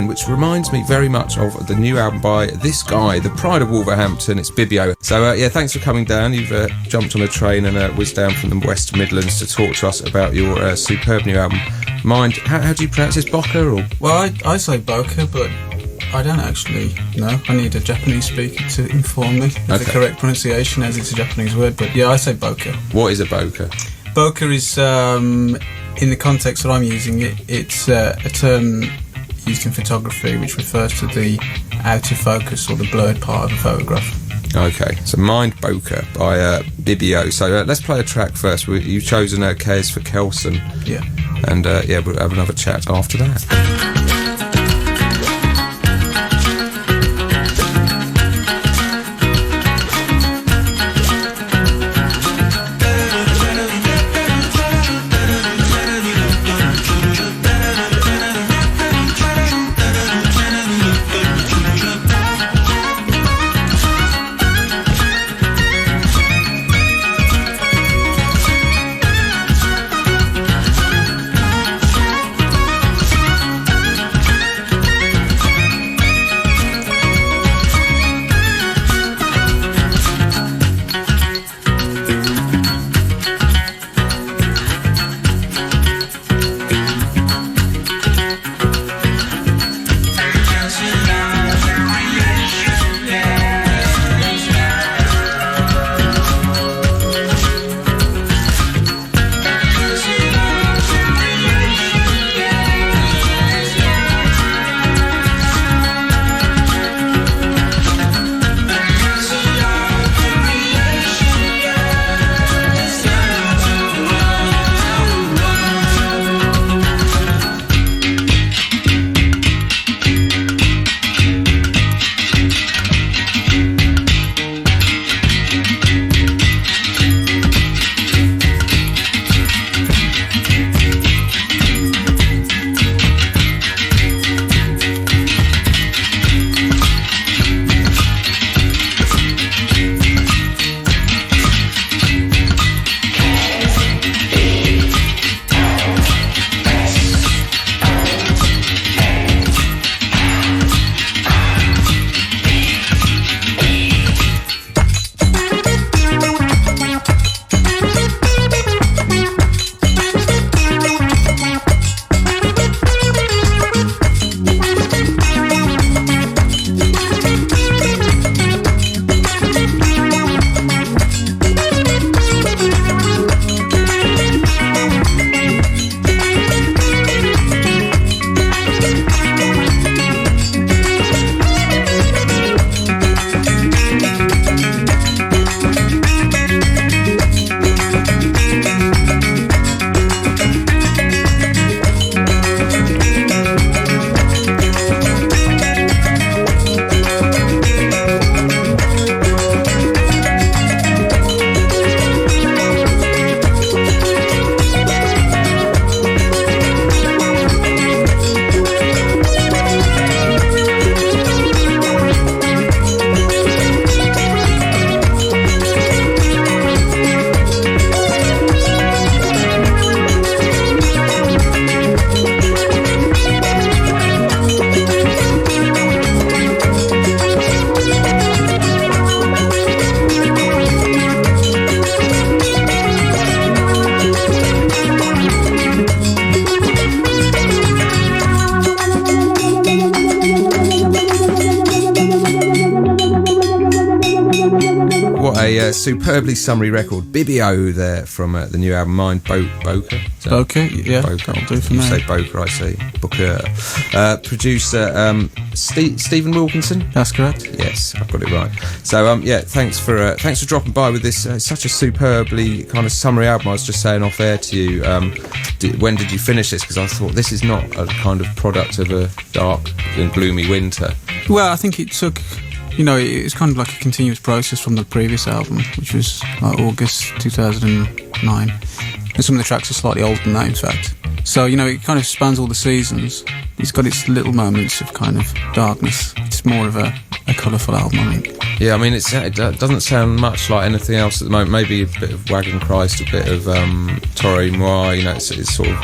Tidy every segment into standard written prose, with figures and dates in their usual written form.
which reminds me very much of the new album by this guy, the pride of Wolverhampton. It's Bibio. So thanks for coming down. You've jumped on a train and whizzed down from the West Midlands to talk to us about your superb new album, Mind. How do you pronounce this? Bokeh or? Well, I say Bokeh, but I don't actually know. I need a Japanese speaker to inform me of the correct pronunciation, as it's a Japanese word. But yeah, I say Bokeh. What is a bokeh? Bokeh is, in the context that I'm using it, it's a term used in photography which refers to the out of focus or the blurred part of a photograph. Okay, so Mind Bokeh by Bibio. So let's play a track first. You've chosen Cares for Kelson. Yeah. And we'll have another chat after that. a superbly summery record. Bibio there from the new album Mind Bokeh. Bokeh, yeah. Bokeh. I'll do for You now. say Bokeh, I say Bokeh. Producer Stephen Wilkinson. That's correct. Yes, I've got it right. So yeah, thanks for dropping by with this. Such a superbly kind of summery album. I was just saying off air to you. When did you finish this? Because I thought this is not a kind of product of a dark and gloomy winter. Well, I think it took, it was kind of like a continuous process from the previous album, which was like August 2009. And some of the tracks are slightly older than that, in fact. So, it kind of spans all the seasons. It's got its little moments of kind of darkness. It's more of a colourful album, I think. Yeah, I mean, it doesn't sound much like anything else at the moment. Maybe a bit of Wagon Christ, a bit of Torre Moi, you know, it's sort of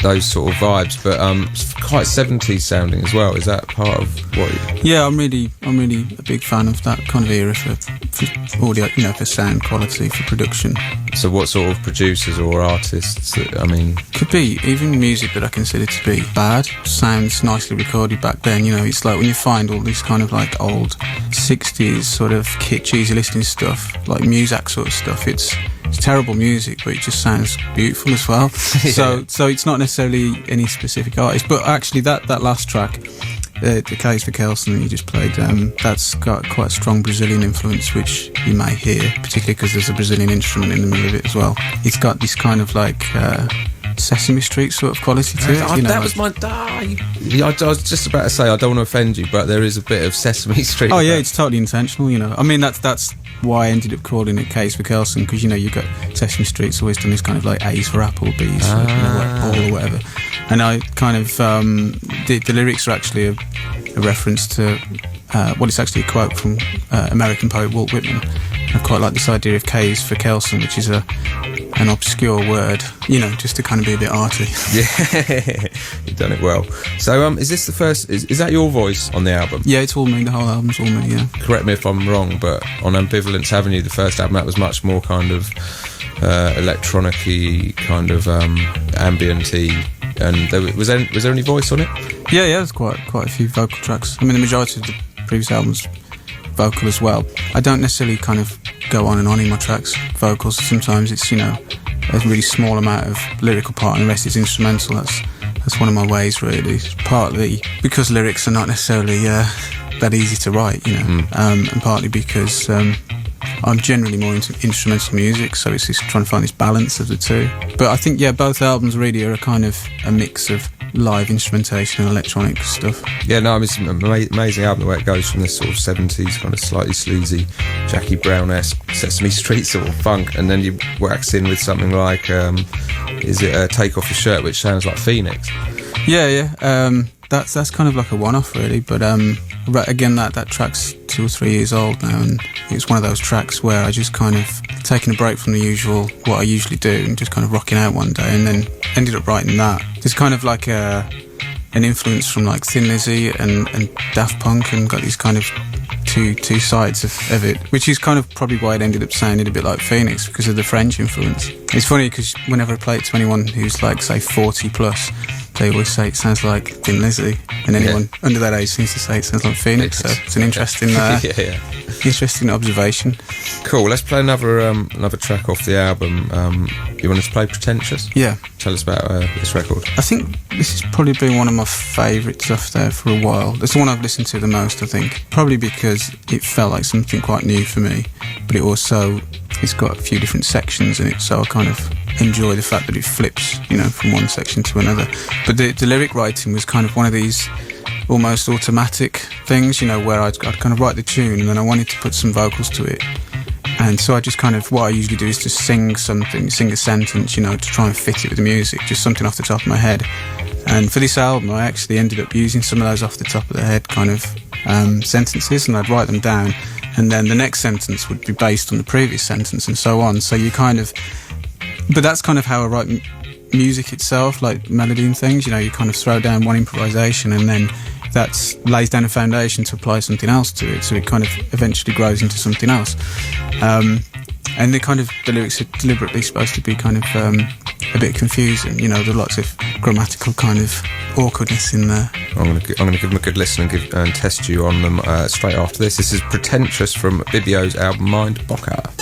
those sort of vibes, but it's quite 70s sounding as well. Is that part of what? Yeah, I'm really a big fan of that kind of era for audio, you know, for sound quality, for production. So what sort of producers or artists, I mean? Could be even music that I consider to be bad sounds nicely recorded back then. You know, it's like when you find all this kind of like old 60s sort of kitsch, easy listening stuff, like Muzak sort of stuff. It's terrible music, but it just sounds beautiful as well. Yeah. So it's not necessarily any specific artist, but actually that last track, the case for Kelson that you just played, that's got quite a strong Brazilian influence, which you may hear, particularly because there's a Brazilian instrument in the middle of it as well. It's got this kind of like Sesame Street sort of quality to it. You know, that was my... I was just about to say, I don't want to offend you, but there is a bit of Sesame Street. Oh yeah, it's totally intentional, you know. I mean, that's why I ended up calling it Case for Kelson, because, you know, you got Sesame Street's always done this kind of like A's for Apple, B's for, you know, like Paul or whatever. And I kind of, the lyrics are actually a reference to, it's actually a quote from American poet Walt Whitman. I quite like this idea of K's for Kelson, which is an obscure word, you know, just to kind of be a bit arty. Yeah, you've done it well. So is this the first, is that your voice on the album? Yeah, it's all me, the whole album's all me, yeah. Correct me if I'm wrong, but on Ambivalence Avenue, the first album, that was much more kind of electronic-y, kind of ambient-y, and was there any voice on it? Yeah, there's quite a few vocal tracks. I mean, the majority of the previous albums vocal as well. I don't necessarily kind of go on and on in my tracks vocals. Sometimes it's, you know, a really small amount of lyrical part and the rest is instrumental. That's one of my ways, really. It's partly because lyrics are not necessarily that easy to write, you know, and partly because I'm generally more into instrumental music, so it's just trying to find this balance of the two. But I think, yeah, both albums really are a kind of a mix of live instrumentation and electronic stuff. Yeah, no, I mean, it's an amazing album, the way it goes from this sort of 70s kind of slightly sleazy Jackie Brown-esque Sesame Street sort of funk, and then you wax in with something like Take Off Your Shirt, which sounds like Phoenix. Yeah. That's kind of like a one-off, really. But again, that track's 2 or 3 years old now, and it's one of those tracks where I just kind of taken a break from the usual, what I usually do, and just kind of rocking out one day, and then ended up writing that. There's kind of like an influence from like Thin Lizzy and Daft Punk, and got these kind of two sides of it, which is kind of probably why it ended up sounding a bit like Phoenix, because of the French influence. It's funny because whenever I play it to anyone who's like, say, 40 plus, they always say it sounds like Thin Lizzy, and anyone under that age seems to say it sounds like Phoenix. So it's an interesting, interesting observation. Cool. Let's play another track off the album. You want us to play Pretentious? Yeah. Tell us about this record. I think this has probably been one of my favourites off there for a while. It's the one I've listened to the most, I think. Probably because it felt like something quite new for me, but it's got a few different sections in it, so I kind of enjoy the fact that it flips, you know, from one section to another. But the lyric writing was kind of one of these almost automatic things, you know, where I'd kind of write the tune and then I wanted to put some vocals to it. And so I just kind of, what I usually do is just sing a sentence, you know, to try and fit it with the music, just something off the top of my head. And for this album, I actually ended up using some of those off the top of the head kind of sentences, and I'd write them down, and then the next sentence would be based on the previous sentence and so on. So you kind of... But that's kind of how I write music itself, like melody and things. You know, you kind of throw down one improvisation and then that lays down a foundation to apply something else to it, so it kind of eventually grows into something else. And the lyrics are deliberately supposed to be kind of a bit confusing. You know, there are lots of grammatical kind of awkwardness in there. I'm going to give them a good listen and test you on them straight after this. This is Pretentious from Bibio's album Mind Bokeh.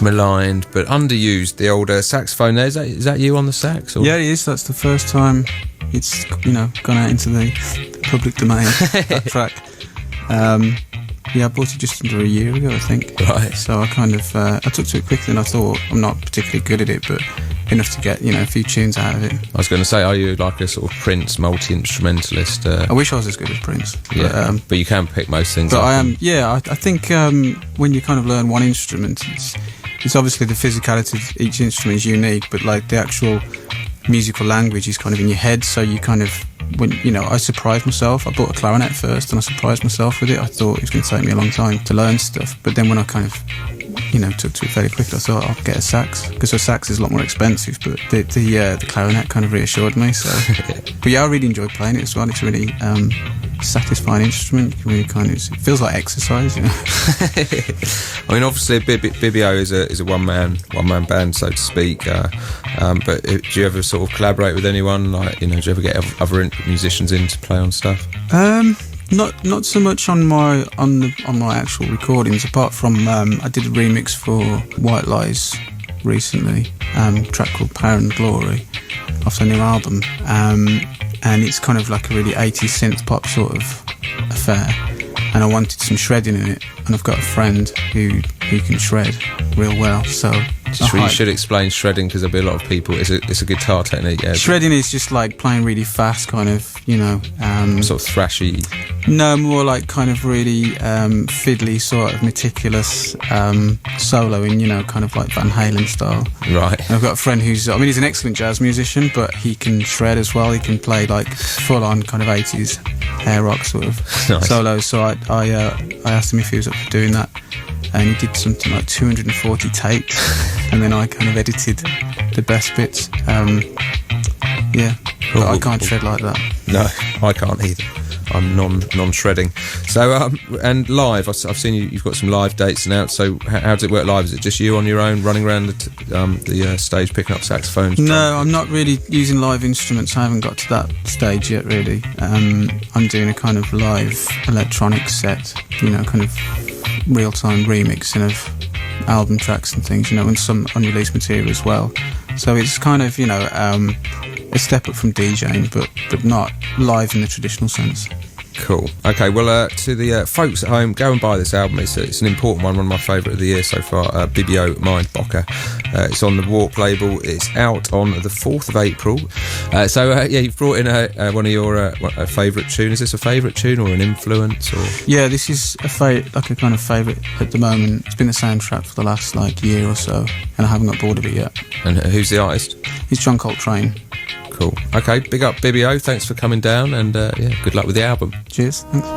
much maligned but underused, the old saxophone there. Is that you on the sax? Or? Yeah, it is. That's the first time it's gone out into the public domain. That track. Yeah, I bought it just under a year ago, I think. Right. So I kind of I took to it quickly, and I thought I'm not particularly good at it, but enough to get a few tunes out of it. I was going to say, are you like a sort of Prince multi-instrumentalist? I wish I was as good as Prince. Yeah, but you can pick most things up. But I am. Yeah, I think when you kind of learn one instrument, it's obviously the physicality of each instrument is unique, but like the actual musical language is kind of in your head, so you kind of, when I surprised myself. I bought a clarinet first and I surprised myself with it. I thought it was going to take me a long time to learn stuff, but then when I kind of took to it fairly quickly, I thought I'll get a sax, because a sax is a lot more expensive, but the clarinet kind of reassured me. So but yeah, I really enjoy playing it as well. It's a really satisfying instrument. You can really it feels like exercise, I mean, obviously Bibio is a one man band, so to speak, but do you ever sort of collaborate with anyone, like do you ever get other musicians in to play on stuff? Not so much on my actual recordings, apart from I did a remix for White Lies recently, a track called Power and Glory off the new album, and it's kind of like a really 80s synth pop sort of affair, and I wanted some shredding in it, and I've got a friend who can shred real well, so you should explain shredding, because there'll be a lot of people. It's a guitar technique. Yeah, shredding is just like playing really fast, kind of sort of thrashy. No, more like kind of really fiddly, sort of meticulous soloing, kind of like Van Halen style. Right. And I've got a friend he's an excellent jazz musician, but he can shred as well. He can play like full on kind of 80s hair rock sort of nice. solos. So I asked him if he was up for doing that, and he did something like 240 takes, and then I kind of edited the best bits. Yeah, but I can't shred like that. No, I can't either. I'm non-shredding. So, and live, I've seen you've got some live dates announced. So, how does it work live? Is it just you on your own, running around the stage, picking up saxophones? No, I'm not really using live instruments. I haven't got to that stage yet, really. I'm doing a kind of live electronic set, kind of real-time remixing of album tracks and things, and some unreleased material as well. So it's kind of, a step up from DJing, but not live in the traditional sense. Cool. Okay, well, to the folks at home, go and buy this album. It's an important one of my favourite of the year so far, Bibio, Mind Bokeh. It's on the Warp label. It's out on the 4th of April. You've brought in one of your favourite tune. Is this a favourite tune or an influence? Or? Yeah, this is a kind of favourite at the moment. It's been the soundtrack for the last year or so, and I haven't got bored of it yet. And who's the artist? It's John Coltrane. Cool. Okay, big up Bibio. Thanks for coming down, and good luck with the album. Cheers. Thanks.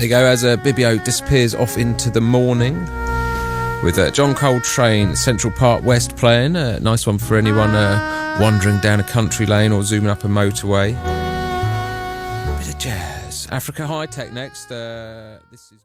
There you go, as Bibio disappears off into the morning with John Coltrane, Central Park West playing. Nice one for anyone wandering down a country lane or zooming up a motorway. Bit of jazz. Africa High Tech next. This is